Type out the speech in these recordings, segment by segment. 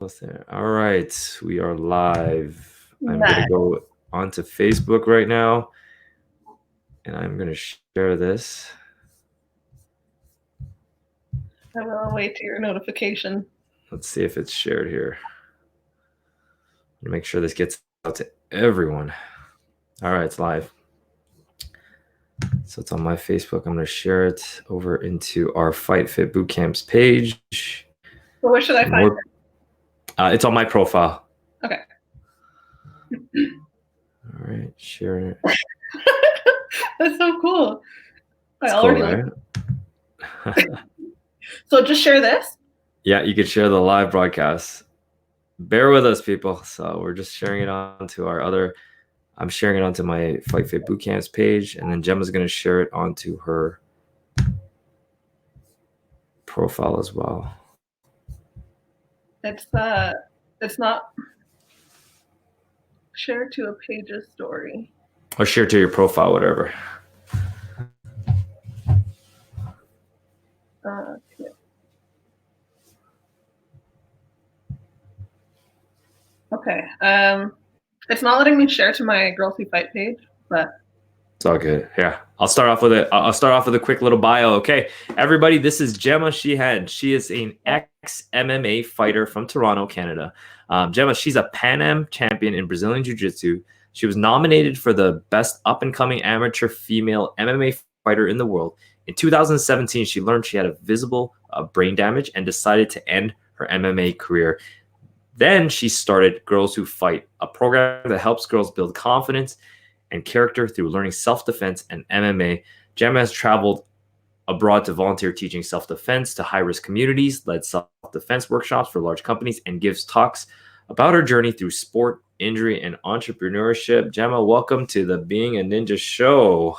There. All right, we are live. I'm Nice. going to go onto Facebook right now, and I'm going to share this. I will wait your notification. Let's see if it's shared here. Make sure this gets out to everyone. All right, it's live. So it's on my Facebook. I'm going to share it over into our Fight Fit Bootcamps page. So where should I find it? It's on my profile. Okay. All right, sharing it. That's so cool. It's cool, right? So just share this? Yeah, you could share the live broadcast. Bear with us, people. So we're just sharing it on to our other. I'm sharing it onto my Fight Fit Bootcamps page, and then Gemma's going to share it onto her profile as well. It's not share to a page's story. Or share to your profile, whatever. Okay. Okay. It's not letting me share to my Girls Who Fight page, but it's all good. Yeah, I'll start off with a quick little bio. Okay, everybody, this is Gemma Sheehan. She is an ex-MMA fighter from Toronto, Canada. Gemma, she's a Pan Am champion in Brazilian Jiu-Jitsu. She was nominated for the best up-and-coming amateur female MMA fighter in the world. In 2017, she learned she had a visible brain damage and decided to end her MMA career. Then she started Girls Who Fight, a program that helps girls build confidence and character through learning self-defense and MMA. Gemma has traveled abroad to volunteer teaching self-defense to high-risk communities, led self-defense workshops for large companies, and gives talks about her journey through sport, injury, and entrepreneurship. Gemma, welcome to the Being a Ninja show.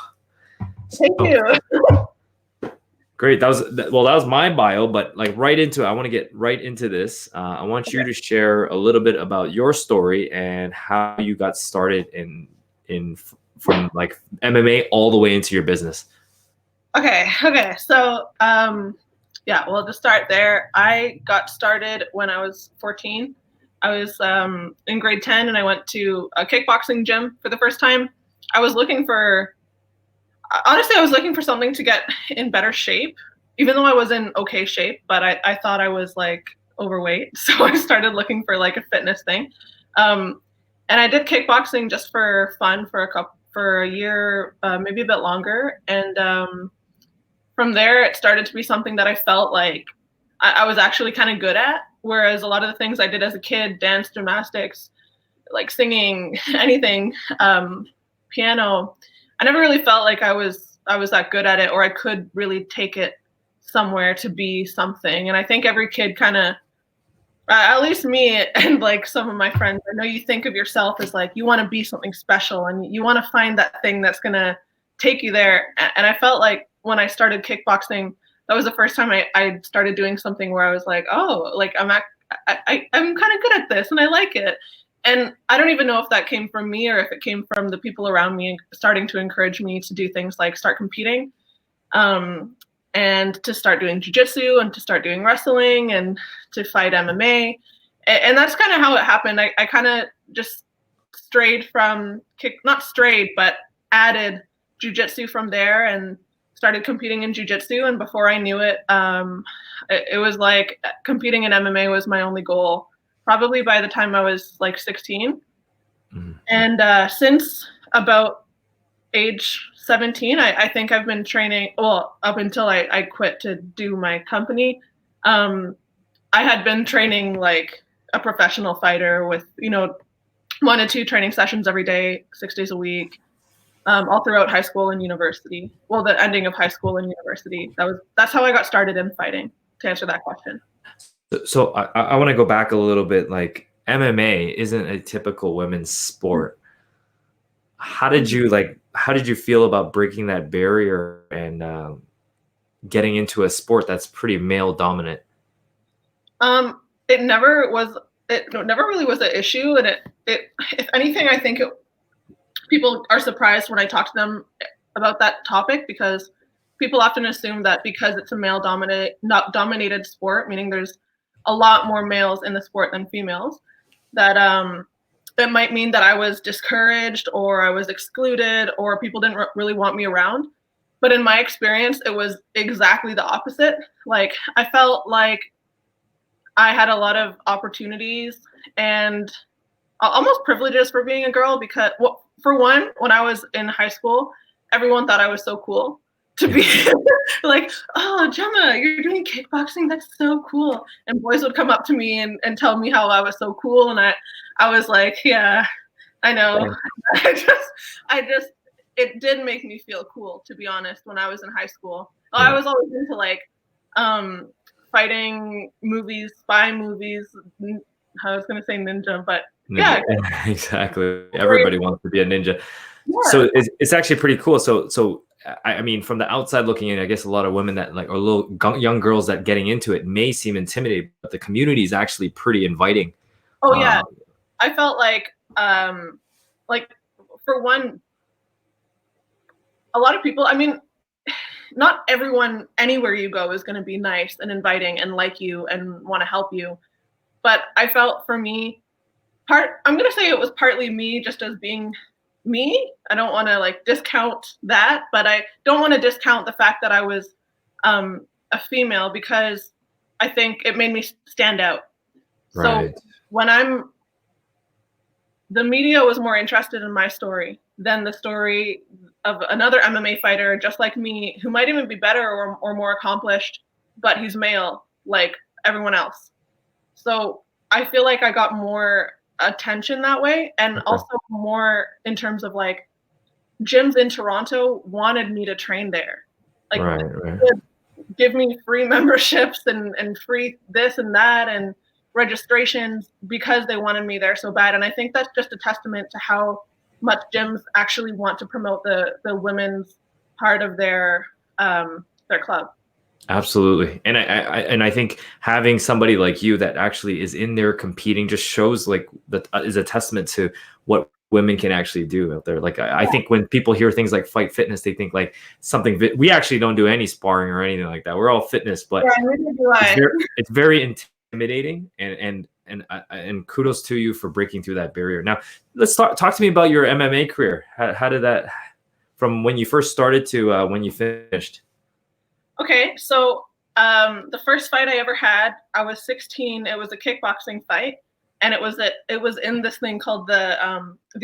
Thank you. Great. That was my bio, but like right into it. I want to get right into this. I want you to share a little bit about your story and how you got started from like MMA all the way into your business. Okay. So, well, to start there, I got started when I was 14. I was in grade 10 and I went to a kickboxing gym for the first time. I was looking for something to get in better shape, even though I was in okay shape, but I thought I was like overweight. So I started looking for like a fitness thing. And I did kickboxing just for fun for a year, maybe a bit longer. And from there, it started to be something that I felt like I was actually kind of good at. Whereas a lot of the things I did as a kid, dance, gymnastics, like singing, anything, piano, I never really felt like I was that good at it, or I could really take it somewhere to be something. And I think every kid kind of, at least me and like some of my friends, I know you think of yourself as like, you want to be something special and you want to find that thing that's going to take you there. And I felt like when I started kickboxing, that was the first time I started doing something where I was like, oh, like I'm kind of good at this and I like it. And I don't even know if that came from me or if it came from the people around me starting to encourage me to do things like start competing, and to start doing jiu-jitsu and to start doing wrestling and to fight MMA. And that's kind of how it happened. I kind of just but added jiu-jitsu from there and started competing in jiu-jitsu. And before I knew it, it was like competing in MMA was my only goal. Probably by the time I was like 16. Mm-hmm. And since about age 17, I think I've been training, well, up until I quit to do my company. I had been training like a professional fighter with, 1 to 2 training sessions every day, 6 days a week, all throughout high school and university. Well, the ending of high school and university. That's how I got started in fighting, to answer that question. So I want to go back a little bit. Like MMA isn't a typical women's sport. How did you feel about breaking that barrier and getting into a sport that's pretty male dominant? It never really was an issue, and it if anything, I think people are surprised when I talk to them about that topic, because people often assume that because it's a male dominated sport, meaning there's a lot more males in the sport than females, that it might mean that I was discouraged or I was excluded or people didn't really want me around. But in my experience, it was exactly the opposite. Like, I felt like I had a lot of opportunities and almost privileges for being a girl because, well, for one, when I was in high school, everyone thought I was so cool to be like, oh, Gemma, you're doing kickboxing. That's so cool. And boys would come up to me and tell me how I was so cool. And I was like, yeah, I know. I just, it did make me feel cool, to be honest, when I was in high school. Yeah. I was always into like fighting movies, spy movies. I was going to say ninja, but yeah, exactly. Everybody wants to be a ninja. Yeah. So it's actually pretty cool. So I mean, from the outside looking in, I guess a lot of women that like, or little young girls that getting into it may seem intimidated, but the community is actually pretty inviting. Oh yeah, I felt like for one, a lot of people. I mean, not everyone anywhere you go is going to be nice and inviting and like you and want to help you. But I felt for me, I'm going to say it was partly me just as being me. I don't want to like discount that, but I don't want to discount the fact that I was a female because I think it made me stand out. Right. So when the media was more interested in my story than the story of another MMA fighter just like me who might even be better or more accomplished, but he's male like everyone else. So I feel like I got more attention that way, and also more in terms of like gyms in Toronto wanted me to train there. Like give me free memberships and free this and that and registrations because they wanted me there so bad. And I think that's just a testament to how much gyms actually want to promote the women's part of their club. Absolutely. And I think having somebody like you that actually is in there competing just shows like that is a testament to what women can actually do out there. Like I think when people hear things like fight fitness, they think like something we actually don't do any sparring or anything like that. We're all fitness, but it's very intimidating and kudos to you for breaking through that barrier. Now let's talk to me about your MMA career. How did that, from when you first started to when you finished? Okay, so the first fight I ever had, I was 16. It was a kickboxing fight, and it was in this thing called the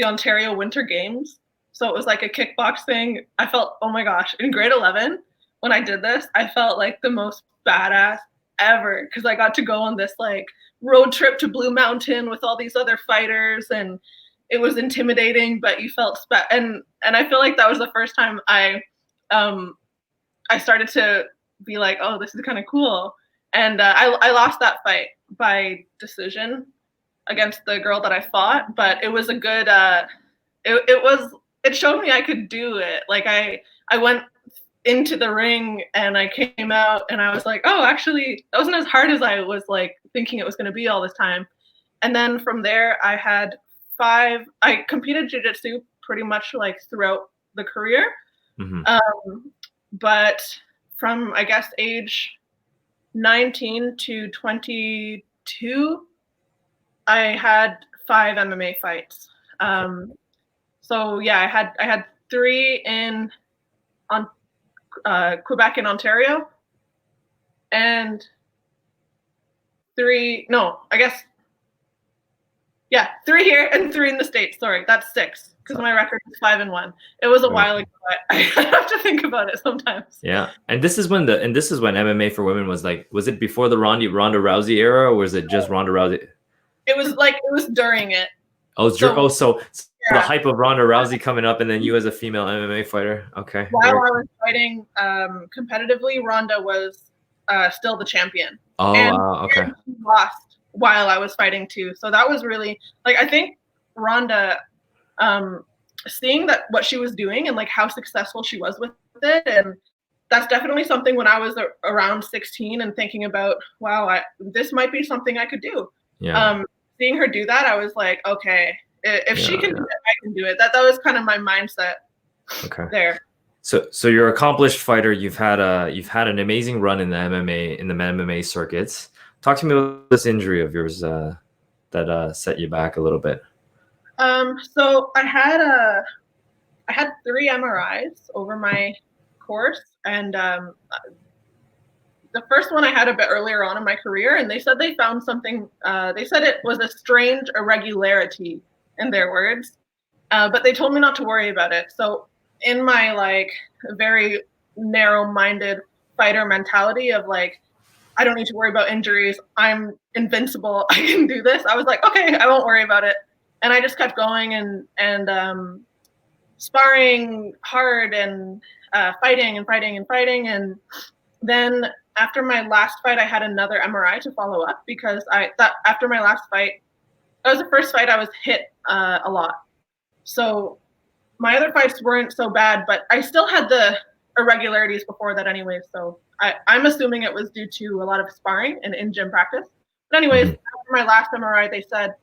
Ontario Winter Games. So it was like a kickboxing. I felt, oh my gosh, in grade 11 when I did this, I felt like the most badass ever because I got to go on this like road trip to Blue Mountain with all these other fighters, and it was intimidating, but you felt and I feel like that was the first time I started to be like, oh, this is kind of cool. And I lost that fight by decision against the girl that I fought, but it was a good, it showed me I could do it. Like I went into the ring and I came out and I was like, oh, actually, that wasn't as hard as I was like thinking it was going to be all this time. And then from there, I competed jiu-jitsu pretty much like throughout the career. Mm-hmm. But from, I guess, age 19 to 22, I had 5 MMA fights. So yeah, I had 3 in Quebec and Ontario, and 3 here and 3 in the States. Sorry, that's 6. Because my record is 5-1. It was a while ago. I have to think about it sometimes. Yeah, and this is when MMA for women was like. Was it before the Ronda Rousey era, or was it just Ronda Rousey? It was during it. Oh, so the hype of Ronda Rousey coming up, and then you as a female MMA fighter. Okay. While I was fighting competitively, Ronda was still the champion. Oh, wow. Okay. And she lost while I was fighting too. So that was really like, I think Ronda. Seeing that what she was doing and like how successful she was with it, and that's definitely something when I was around 16 and thinking about, wow, this might be something I could do. Yeah. Seeing her do that, I was like, okay, if she can do it, I can do it. That was kind of my mindset. Okay. There. So you're an accomplished fighter. You've had an amazing run in the MMA circuits. Talk to me about this injury of yours that set you back a little bit. So I had 3 MRIs over my course, and the first one I had a bit earlier on in my career, and they said they found something. They said it was a strange irregularity, in their words, but they told me not to worry about it. So in my like very narrow-minded fighter mentality of like, I don't need to worry about injuries, I'm invincible, I can do this, I was like, okay, I won't worry about it. And I just kept going and sparring hard and fighting and fighting and fighting. And then after my last fight, I had another MRI to follow up because I thought after my last fight, that was the first fight I was hit a lot. So my other fights weren't so bad, but I still had the irregularities before that anyway. So I'm assuming it was due to a lot of sparring and in-gym practice. But anyways, after my last MRI, they said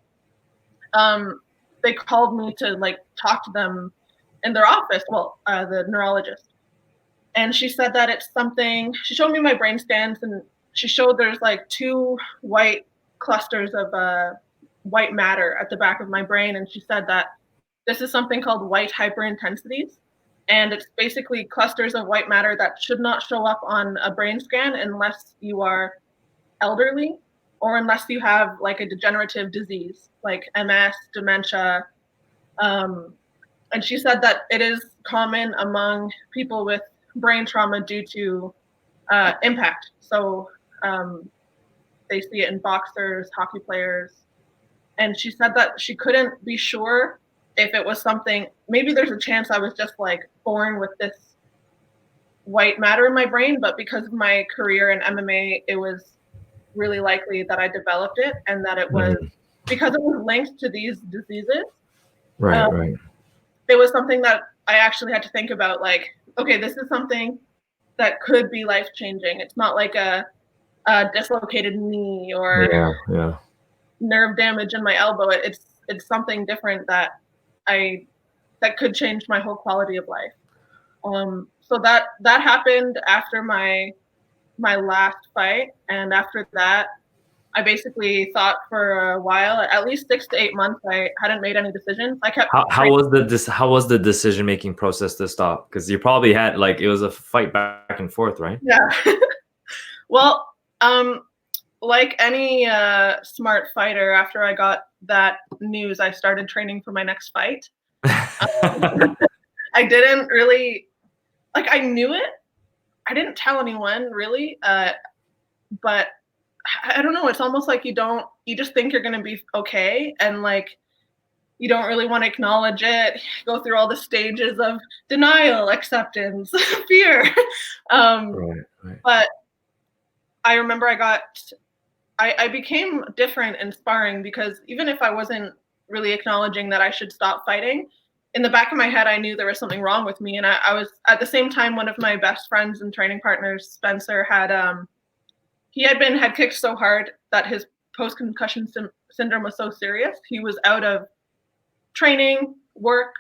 they called me to like talk to them in their office. Well, the neurologist. And she said that it's something, she showed me my brain scans and she showed there's like 2 white clusters of white matter at the back of my brain. And she said that this is something called white hyperintensities. And it's basically clusters of white matter that should not show up on a brain scan unless you are elderly or unless you have like a degenerative disease like MS, dementia. And she said that it is common among people with brain trauma due to impact. So they see it in boxers, hockey players. And she said that she couldn't be sure if it was something, maybe there's a chance I was just like born with this white matter in my brain, but because of my career in MMA, it was really likely that I developed it and that it was because it was linked to these diseases. Right. It was something that I actually had to think about, like, okay, this is something that could be life-changing. It's not like a dislocated knee or nerve damage in my elbow. It's something different that could change my whole quality of life. So that happened after my last fight, and after that, I basically thought for a while, at least 6 to 8 months, I hadn't made any decisions. I kept. How was the decision making process to stop? Because you probably had like it was a fight back and forth, right? Yeah. Well, like any smart fighter, after I got that news, I started training for my next fight. I didn't really, like, I knew it. I didn't tell anyone really, but I don't know. It's almost like you just think you're going to be okay. And like, you don't really want to acknowledge it, go through all the stages of denial, acceptance, fear. Right. But I remember I became different in sparring because even if I wasn't really acknowledging that I should stop fighting, in the back of my head, I knew there was something wrong with me. And I was, at the same time, one of my best friends and training partners, Spencer, he had been head kicked so hard that his post-concussion syndrome was so serious. He was out of training, work,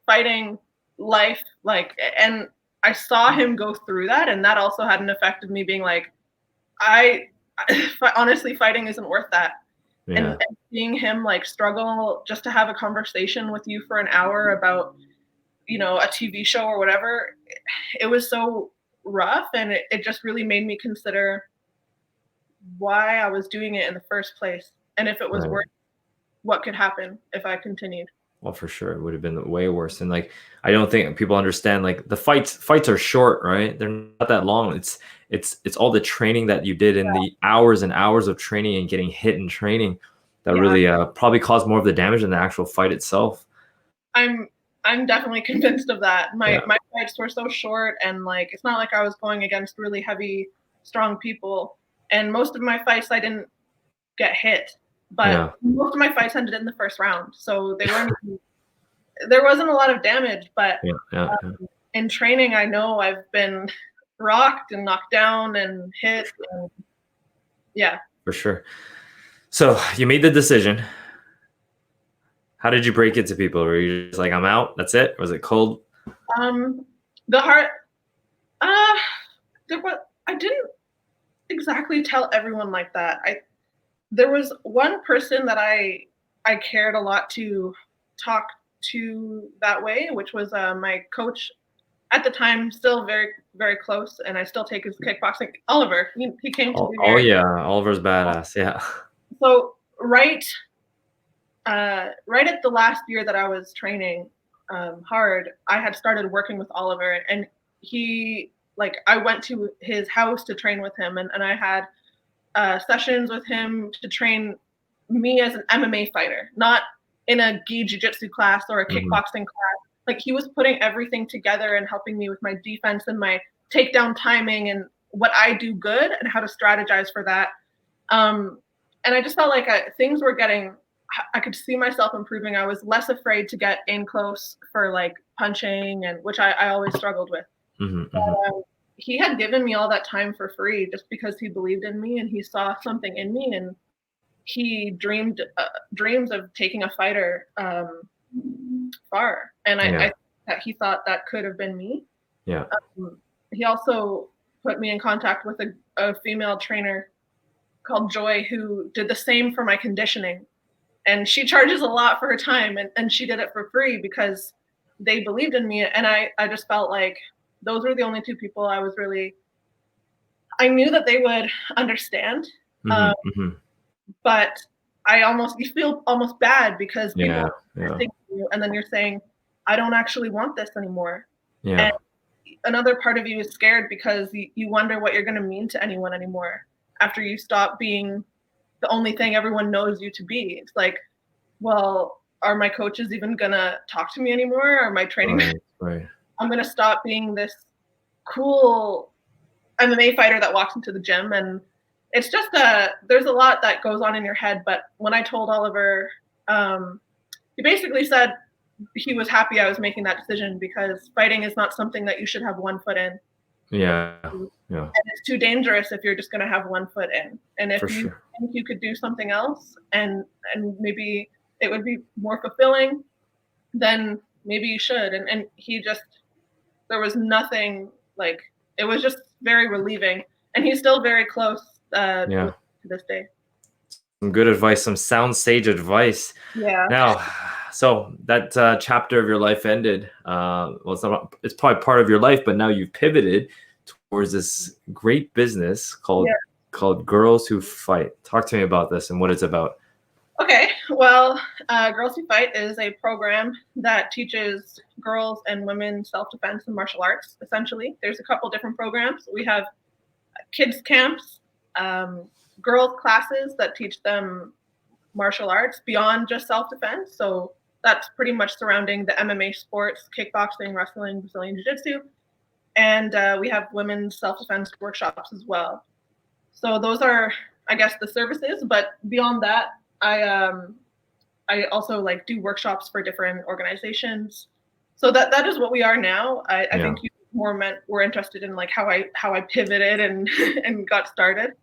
fighting, life, like, and I saw him go through that. And that also had an effect of me being like, honestly, fighting isn't worth that. Yeah. And seeing him like struggle just to have a conversation with you for an hour about, a TV show or whatever, it was so rough. And it just really made me consider why I was doing it in the first place. And if it was worth what could happen if I continued. Well, for sure, it would have been way worse. And like, I don't think people understand, like, the fights are short, right? They're not that long. It's all the training that you did in the hours and hours of training and getting hit in training that really probably caused more of the damage than the actual fight itself. I'm definitely convinced of that. My fights were so short, and like, it's not like I was going against really heavy, strong people. And most of my fights, I didn't get hit. But most of my fights ended in the first round, so they weren't. There wasn't a lot of damage, but in training, I know I've been rocked and knocked down and hit. And, for sure. So you made the decision. How did you break it to people? Were you just like, I'm out, that's it? Was it cold? The heart. I didn't. exactly tell everyone like that. There was one person that I cared a lot to talk to that way, which was my coach at the time, still very very close, and I still take his kickboxing. Oliver, he came to Oh, be oh very yeah, Oliver's badass. Yeah. so right at the last year that I was training hard, I had started working with Oliver, and he like I went to his house to train with him, and I had sessions with him to train me as an MMA fighter, not in a gi jiu-jitsu class or a Hmm. kickboxing class. Like he was putting everything together and helping me with my defense and my takedown timing and what I do good and how to strategize for that. Um, and I just felt like things were getting. I could see myself improving. I was less afraid to get in close for like punching and which I always struggled with. Hmm. Hmm. He had given me all that time for free just because he believed in me and he saw something in me and he dreamed dreams of taking a fighter far, and Yeah. I that he thought that could have been me. Yeah. Um, he also put me in contact with a female trainer called Joy who did the same for my conditioning, and she charges a lot for her time, and she did it for free because they believed in me, and I just felt like those were the only two people I was really. I knew that they would understand, Hmm. um, Hmm. but you feel almost bad because people Yeah. are Yeah. investing in you, and then you're saying, "I don't actually want this anymore." And Yeah. another part of you is scared because you wonder what you're going to mean to anyone anymore after you stop being the only thing everyone knows you to be. It's like, well, are my coaches even going to talk to me anymore? Are my training? Right. Right. I'm going to stop being this cool MMA fighter that walks into the gym, and it's just there's a lot that goes on in your head. But when I told Oliver, um, he basically said he was happy I was making that decision because fighting is not something that you should have one foot in. Yeah. And Yeah. it's too dangerous if you're just going to have one foot in. And if For you sure. think you could do something else and maybe it would be more fulfilling, then maybe you should. And he just there was nothing like it was just very relieving. And he's still very close Yeah. with to this day. Some good advice, some sound sage advice. Yeah. Now, so that chapter of your life ended. Well, it's probably part of your life, but now you've pivoted towards this great business Yeah. called Girls Who Fight. Talk to me about this and what it's about. Okay. Well, Girls Who Fight is a program that teaches girls and women self-defense and martial arts. Essentially, there's a couple different programs. We have kids camps, girls classes that teach them martial arts beyond just self-defense. So that's pretty much surrounding the MMA sports, kickboxing, wrestling, Brazilian jiu-jitsu, and we have women's self-defense workshops as well. So those are, I guess, the services. But beyond that, I also like do workshops for different organizations. So that is what we are now. I Yeah. think you were interested in like how I pivoted and and got started.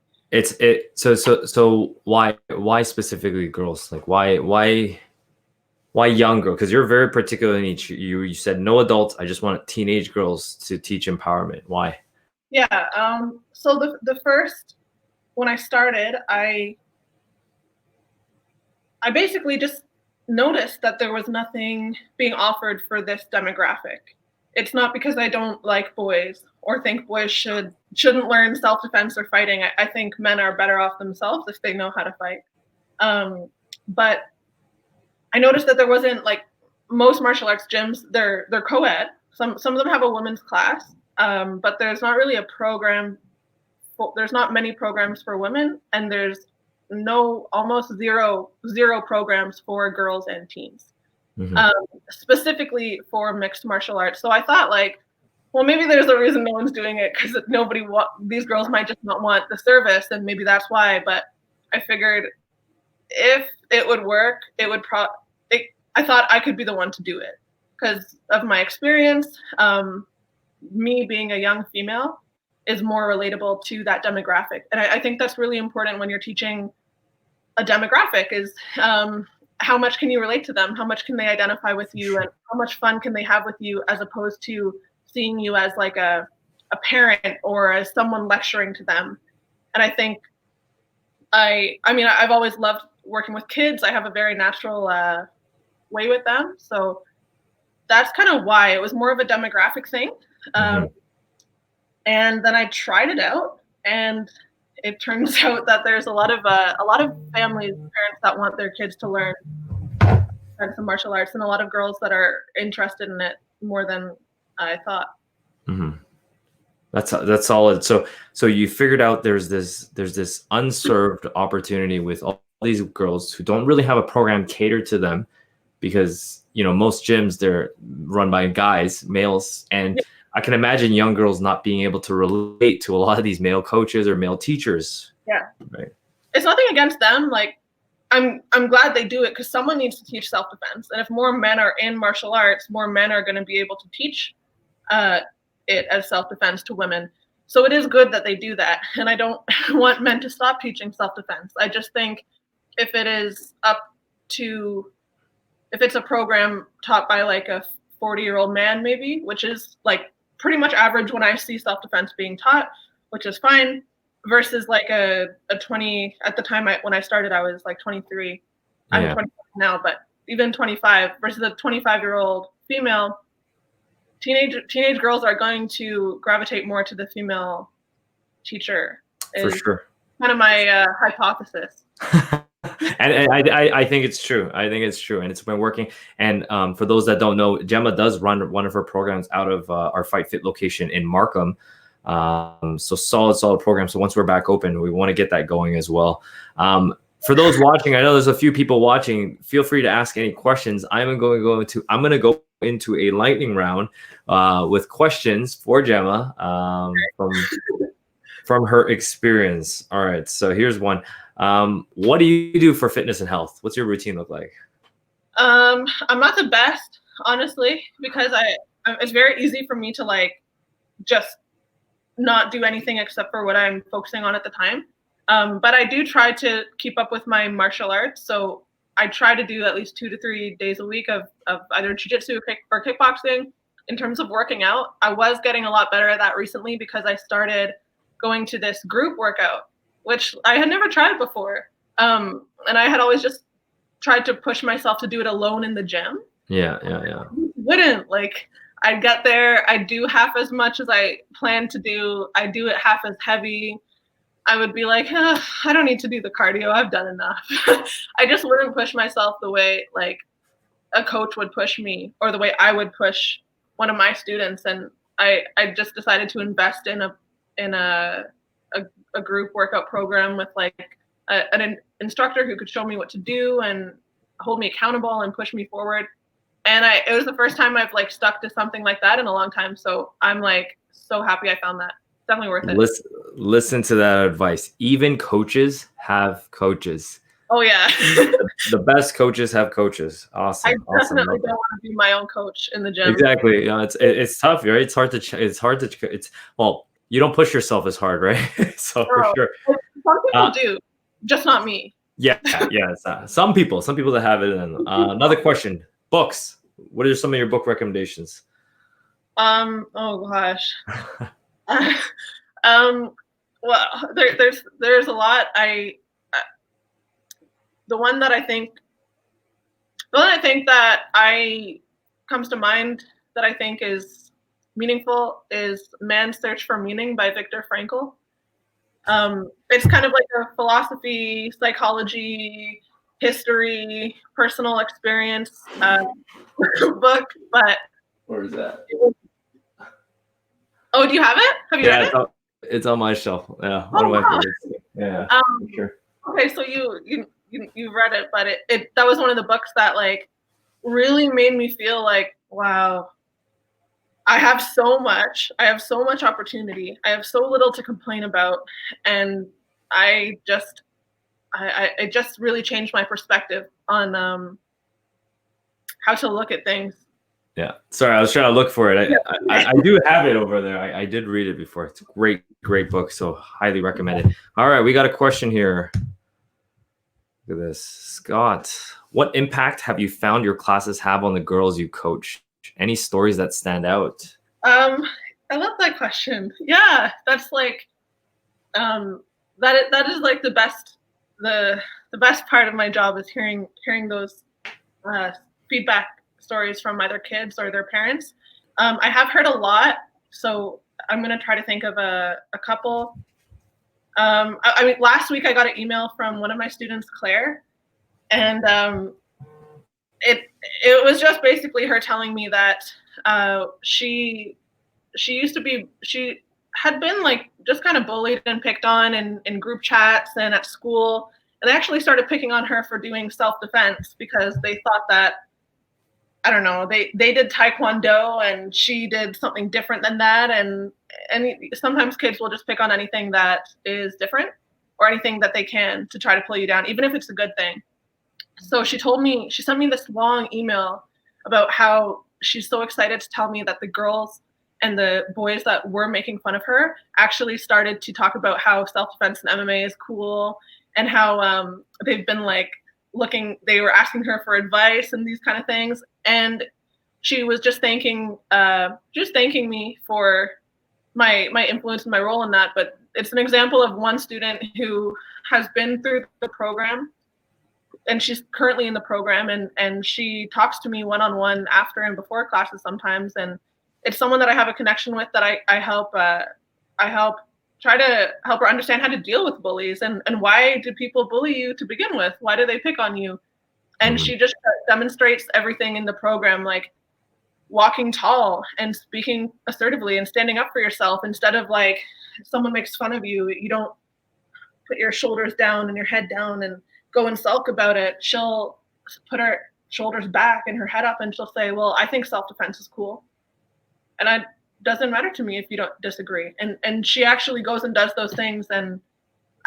So why specifically girls? Like why young girl? Because you're very particular in each. You said no adults. I just want teenage girls to teach empowerment. Why? Yeah. So the first when I started, I basically just noticed that there was nothing being offered for this demographic. It's not because I don't like boys or think boys shouldn't learn self-defense or fighting. I think men are better off themselves if they know how to fight. But I noticed that there wasn't like most martial arts gyms. They're co-ed. Some of them have a women's class, but there's not really a program. There's not many programs for women, and there's no almost zero programs for girls and teens, Hmm. um, specifically for mixed martial arts. So I thought like, well, maybe there's a reason no one's doing it because these girls might just not want the service, and maybe that's why. But I figured if it would work, it would I thought I could be the one to do it because of my experience. Me being a young female is more relatable to that demographic, and I think that's really important when you're teaching a demographic is how much can you relate to them, how much can they identify with you, and Sure. how much fun can they have with you as opposed to seeing you as like a parent or as someone lecturing to them. And I think I mean, I've always loved working with kids. I have a very natural way with them. So that's kind of why it was more of a demographic thing. Mm-hmm. And then I tried it out, and it turns out that there's a lot of families, parents that want their kids to learn some martial arts, and a lot of girls that are interested in it more than I thought. Mm-hmm. That's solid. So you figured out there's this unserved opportunity with all these girls who don't really have a program catered to them, because most gyms, they're run by guys, males, and Yeah. I can imagine young girls not being able to relate to a lot of these male coaches or male teachers. Yeah. Right. It's nothing against them. Like, I'm glad they do it, because someone needs to teach self-defense. And if more men are in martial arts, more men are going to be able to teach it as self-defense to women. So it is good that they do that. And I don't want men to stop teaching self-defense. I just think if it's a program taught by like a 40-year-old man, maybe, which is like pretty much average when I see self-defense being taught, which is fine, versus like a 20, at the time when I started, I was like 23. I'm 25 now, but even 25 versus a 25-year-old female, teenage girls are going to gravitate more to the female teacher. For sure. Kind of my hypothesis. And I think it's true. I think it's true, and it's been working. And for those that don't know, Gemma does run one of her programs out of our Fight Fit location in Markham. So solid program. So once we're back open, we want to get that going as well. For those watching, I know there's a few people watching. Feel free to ask any questions. I'm going to go into a lightning round with questions for Gemma from her experience. All right, so here's one. What do you do for fitness and health? What's your routine look like? I'm not the best, honestly, because it's very easy for me to like just not do anything except for what I'm focusing on at the time. But I do try to keep up with my martial arts. So I try to do at least 2 to 3 days a week of either jiu-jitsu or kickboxing. In terms of working out, I was getting a lot better at that recently, because I started going to this group workout, which I had never tried before. And I had always just tried to push myself to do it alone in the gym. Yeah. Wouldn't, like, I'd get there, I'd do half as much as I planned to do. I do it half as heavy. I would be like, I don't need to do the cardio. I've done enough. I just wouldn't push myself the way like a coach would push me, or the way I would push one of my students. And I just decided to invest in a group workout program with like an instructor who could show me what to do and hold me accountable and push me forward. And it was the first time I've like stuck to something like that in a long time. So I'm like so happy I found that. Definitely worth it. Listen to that advice. Even coaches have coaches. Oh yeah. The best coaches have coaches. Awesome. I definitely don't want to be my own coach in the gym. Exactly. It's tough, right? Well, you don't push yourself as hard, right? So for sure. Some people do, just not me. Yeah. Some people that have it. And another question: books. What are some of your book recommendations? Oh gosh. Well, there's a lot. The one that I think that comes to mind that I think is meaningful is Man's Search for Meaning by Viktor Frankl. It's kind of like a philosophy, psychology, history, personal experience book, but where is that? Oh, do you have it? Have you read it? It's on my shelf. Yeah, one of my favorites. Yeah, for sure. Okay, so you read it, but that was one of the books that like really made me feel like, wow, I have so much opportunity. I have so little to complain about, and it just really changed my perspective on how to look at things. Yeah, sorry, I was trying to look for it. I do have it over there. I did read it before. It's a great book, so highly recommend it. All right, we got a question here. Look at this. Scott, what impact have you found your classes have on the girls you coach? Any stories that stand out? I love that question. Yeah, that's like that is like the best part of my job is hearing those feedback stories from either kids or their parents. I have heard a lot, so I'm gonna try to think of a couple. I mean, last week I got an email from one of my students, Claire, and it was just basically her telling me that she had been like just kind of bullied and picked on in group chats and at school, and they actually started picking on her for doing self-defense because they thought that, I don't know, they did taekwondo and she did something different than that, and sometimes kids will just pick on anything that is different or anything that they can to try to pull you down, even if it's a good thing. So she sent me this long email about how she's so excited to tell me that the girls and the boys that were making fun of her actually started to talk about how self-defense and MMA is cool, and how they've been like they were asking her for advice and these kind of things. And she was just thanking me for my influence and my role in that. But it's an example of one student who has been through the program, and she's currently in the program, and she talks to me one-on-one after and before classes sometimes. And it's someone that I have a connection with, that I help try to help her understand how to deal with bullies, and why do people bully you to begin with? Why do they pick on you? And she just demonstrates everything in the program, like walking tall and speaking assertively and standing up for yourself, instead of like, if someone makes fun of you, you don't put your shoulders down and your head down and go and sulk about it. She'll put her shoulders back and her head up, and she'll say, well, I think self-defense is cool, and it doesn't matter to me if you don't disagree. And she actually goes and does those things, and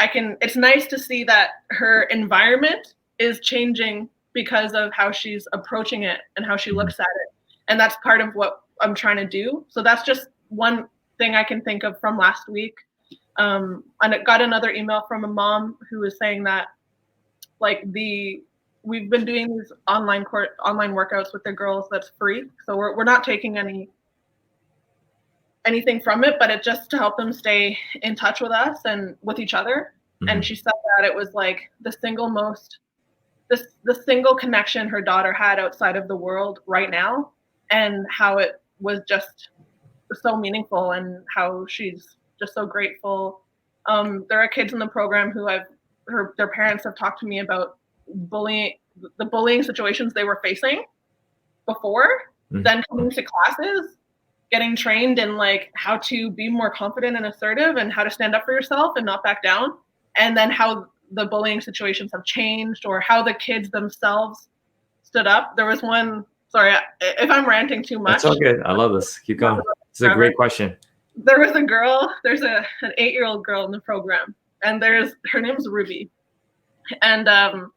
it's nice to see that her environment is changing because of how she's approaching it and how she looks at it. And that's part of what I'm trying to do. So that's just one thing I can think of from last week. And I got another email from a mom who was saying that, like, we've been doing these online workouts with the girls that's free. So we're not taking anything from it, but it just to help them stay in touch with us and with each other. And she said that it was like the single connection her daughter had outside of the world right now, and how it was just so meaningful, and how she's just so grateful. There are kids in the program who their parents have talked to me about the bullying situations they were facing before, then coming to classes, getting trained in like how to be more confident and assertive, and how to stand up for yourself and not back down, and then how the bullying situations have changed, or how the kids themselves stood up. There was one, sorry if I'm ranting too much. That's all good. I love this. Keep going. It's a great question. There was a girl, there's an 8-year-old girl in the program, and her name's Ruby. And her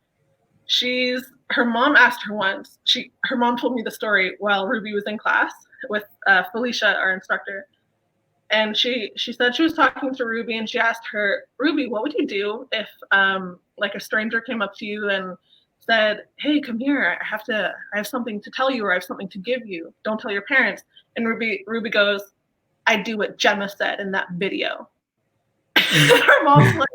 mom asked her once, her mom told me the story while Ruby was in class with Felicia, our instructor. And she said she was talking to Ruby, and she asked her, Ruby, what would you do if like a stranger came up to you and said, hey, come here, I have something to tell you, or I have something to give you. Don't tell your parents. And Ruby goes, I do what Gemma said in that video. Her mom's like,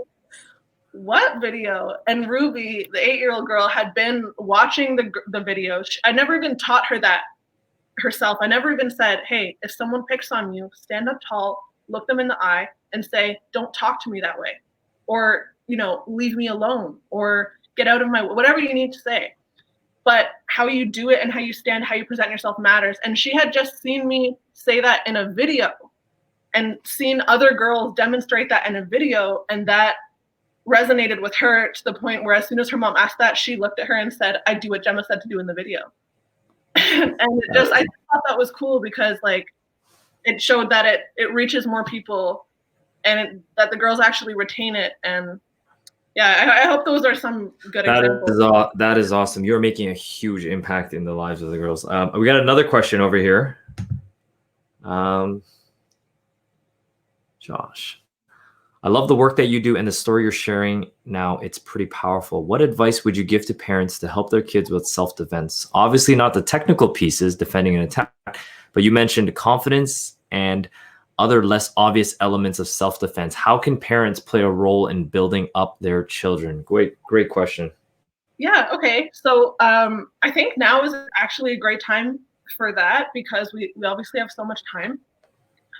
what video? And Ruby, the 8-year-old girl, had been watching the video. I never even taught her that herself. I never even said, hey, if someone picks on you, stand up tall, look them in the eye, and say, don't talk to me that way, or, leave me alone, or get out of my way, whatever you need to say. But how you do it and how you stand, how you present yourself matters. And she had just seen me say that in a video, and seen other girls demonstrate that in a video, and that resonated with her to the point where as soon as her mom asked that, she looked at her and said, I do what Gemma said to do in the video. And I thought that was cool, because like it showed that it reaches more people, and that the girls actually retain it. And yeah, I hope those are some good examples. That is awesome. You're making a huge impact in the lives of the girls. We got another question over here. Josh, I love the work that you do and the story you're sharing now. It's pretty powerful. What advice would you give to parents to help their kids with self-defense? Obviously not the technical pieces, defending an attack, but you mentioned confidence and other less obvious elements of self-defense? How can parents play a role in building up their children? Great question. Yeah, okay. So I think now is actually a great time for that because we obviously have so much time.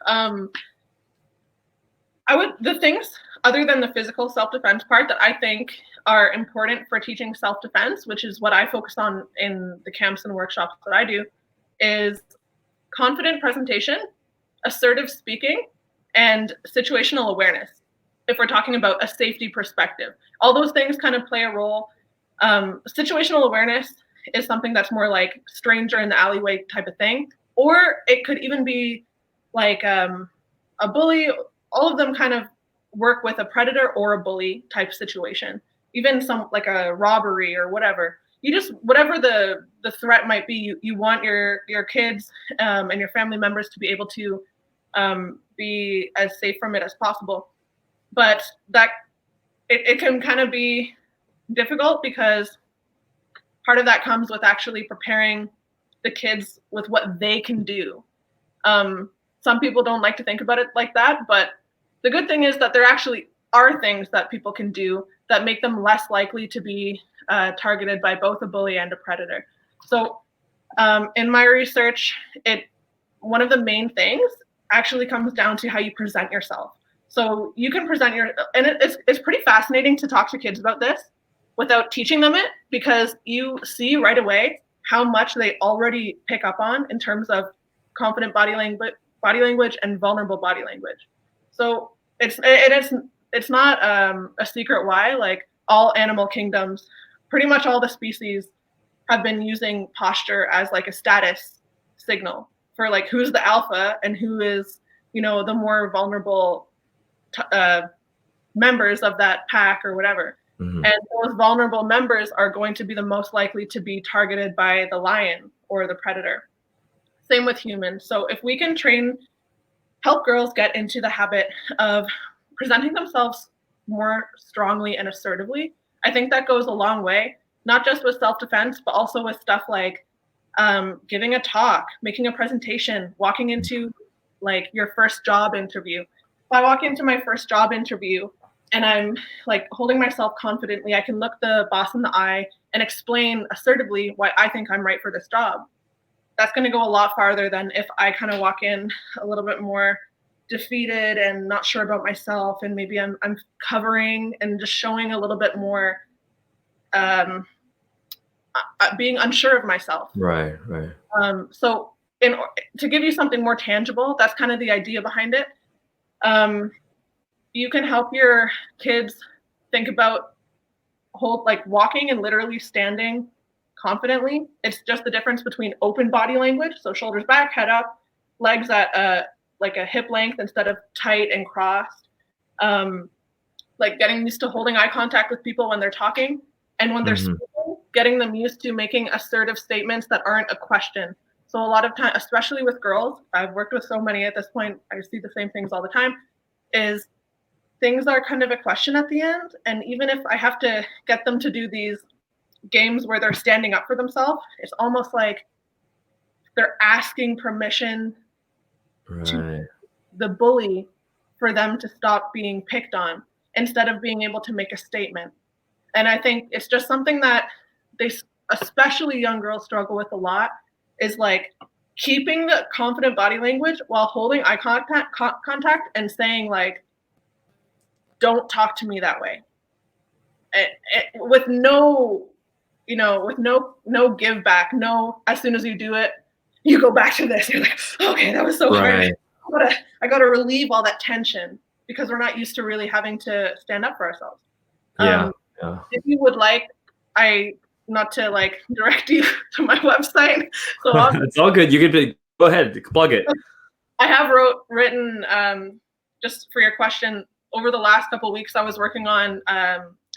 Um, the things other than the physical self-defense part that I think are important for teaching self-defense, which is what I focus on in the camps and workshops that I do, is confident presentation, assertive speaking, and situational awareness. If we're talking about a safety perspective, all those things kind of play a role. Situational awareness is something that's more like stranger in the alleyway type of thing, or it could even be like a bully. All of them kind of work with a predator or a bully type situation, even some like a robbery or whatever. You just, whatever the threat might be, you want your kids and your family members to be able to be as safe from it as possible. But that it can kind of be difficult because part of that comes with actually preparing the kids with what they can do. Some people don't like to think about it like that, but the good thing is that there actually are things that people can do that make them less likely to be targeted by both a bully and a predator. So in my research, one of the main things actually comes down to how you present yourself. So you can present and it's pretty fascinating to talk to kids about this without teaching them it, because you see right away how much they already pick up on in terms of confident body language and vulnerable body language. So it's not a secret why, like, all animal kingdoms, pretty much all the species have been using posture as like a status signal for like who's the alpha and who is, the more vulnerable members of that pack or whatever. Mm-hmm. And those vulnerable members are going to be the most likely to be targeted by the lion or the predator. Same with humans. So if we can help girls get into the habit of presenting themselves more strongly and assertively, I think that goes a long way, not just with self-defense, but also with stuff like giving a talk, making a presentation, walking into like your first job interview. If I walk into my first job interview and I'm like holding myself confidently, I can look the boss in the eye and explain assertively why I think I'm right for this job. That's going to go a lot farther than if I kind of walk in a little bit more defeated and not sure about myself, and maybe I'm covering and just showing a little bit more being unsure of myself. Right. So to give you something more tangible, that's kind of the idea behind it. You can help your kids think about walking and literally standing confidently. It's just the difference between open body language, so shoulders back, head up, legs at like a hip length instead of tight and crossed. Like getting used to holding eye contact with people when they're talking, and when they're speaking, getting them used to making assertive statements that aren't a question. So a lot of time, especially with girls, I've worked with so many at this point, I see the same things all the time, is things are kind of a question at the end. And even if I have to get them to do these games where they're standing up for themselves, it's almost like they're asking permission to the bully for them to stop being picked on instead of being able to make a statement. And I think it's just something that especially young girls struggle with a lot, is like keeping the confident body language while holding eye contact and saying like, don't talk to me that way. With no give back, as soon as you do it, you go back to this. You're like, okay, that was so hard. I gotta relieve all that tension because we're not used to really having to stand up for ourselves. Yeah. If you would like, not to like direct you to my website. So it's all good. You could go ahead, plug it. I have written just for your question, over the last couple of weeks, I was working on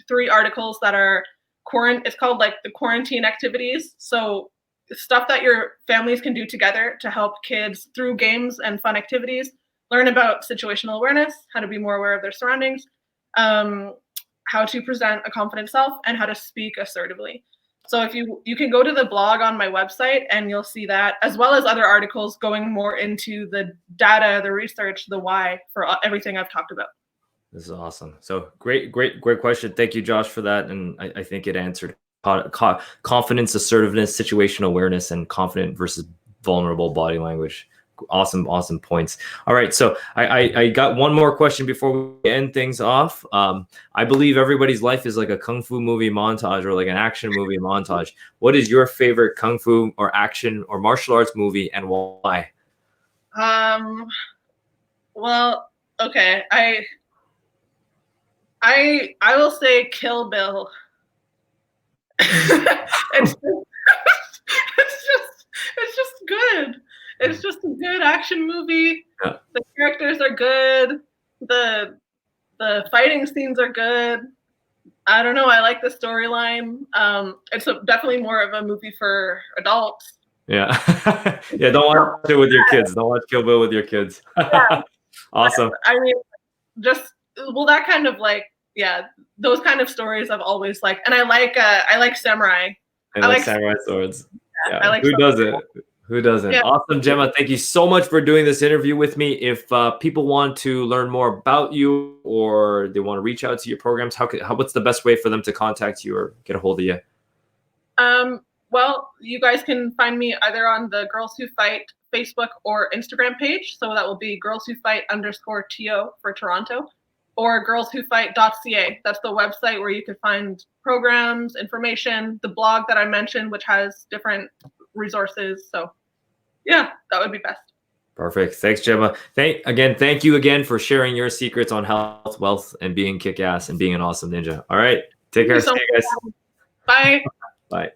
3 articles that are it's called like the quarantine activities. So stuff that your families can do together to help kids through games and fun activities learn about situational awareness, how to be more aware of their surroundings, how to present a confident self, and how to speak assertively. So if you can go to the blog on my website and you'll see that, as well as other articles going more into the data, the research, the why for everything I've talked about. This is awesome. So great question. Thank you, Josh, for that. And I think it answered confidence, assertiveness, situational awareness, and confident versus vulnerable body language. Awesome points. All right, so I got one more question before we end things off. I believe everybody's life is like a kung fu movie montage or like an action movie montage. What is your favorite kung fu or action or martial arts movie, and why? Well, okay, I will say Kill Bill. it's just good. It's just a good action movie. Yeah. The characters are good. The fighting scenes are good. I don't know. I like the storyline. It's definitely more of a movie for adults. Yeah. Yeah. Don't watch it with your kids. Don't watch Kill Bill with your kids. Yeah. Awesome. I mean, that kind of like, yeah, those kind of stories I've always liked. And I like samurai. I like samurai swords. Yeah. I like Who doesn't? Who doesn't? Yeah. Awesome, Gemma. Thank you so much for doing this interview with me. If people want to learn more about you or they want to reach out to your programs, what's the best way for them to contact you or get a hold of you? Well, you guys can find me either on the Girls Who Fight Facebook or Instagram page. So that will be Girls Who Fight _TO for Toronto, or girlswhofight.ca. That's the website where you can find programs, information, the blog that I mentioned, which has different resources. So yeah, that would be best. Perfect. Thanks, Gemma. Thank you again for sharing your secrets on health, wealth, and being kick-ass and being an awesome ninja. All right. Take care. See you guys. Bye. Bye.